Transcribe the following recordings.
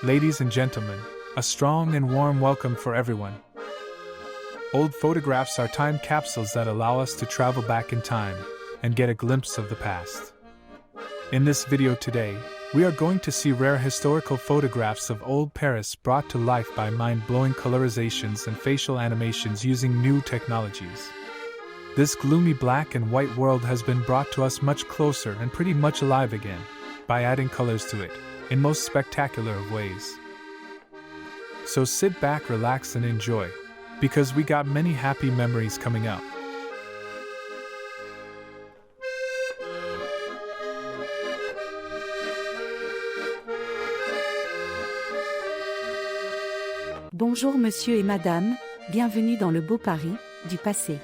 Ladies and gentlemen, a strong and warm welcome for everyone. Old photographs are time capsules that allow us to travel back in time and get a glimpse of the past. In this video today, we are going to see rare historical photographs of old Paris brought to life by mind-blowing colorizations and facial animations using new technologies. This gloomy black and white world has been brought to us much closer and pretty much alive again, by adding colors to it, in most spectacular of ways. So sit back, relax and enjoy, because we got many happy memories coming up. Bonjour monsieur et madame, bienvenue dans le beau Paris du passé.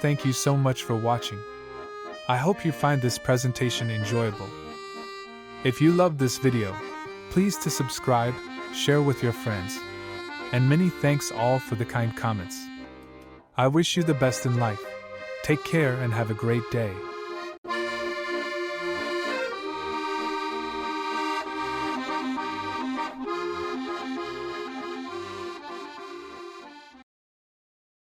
thank you so much for watching. I hope you find this presentation enjoyable. If you loved this video, please to subscribe, share with your friends. And many thanks all for the kind comments. I wish you the best in life. Take care and have a great day.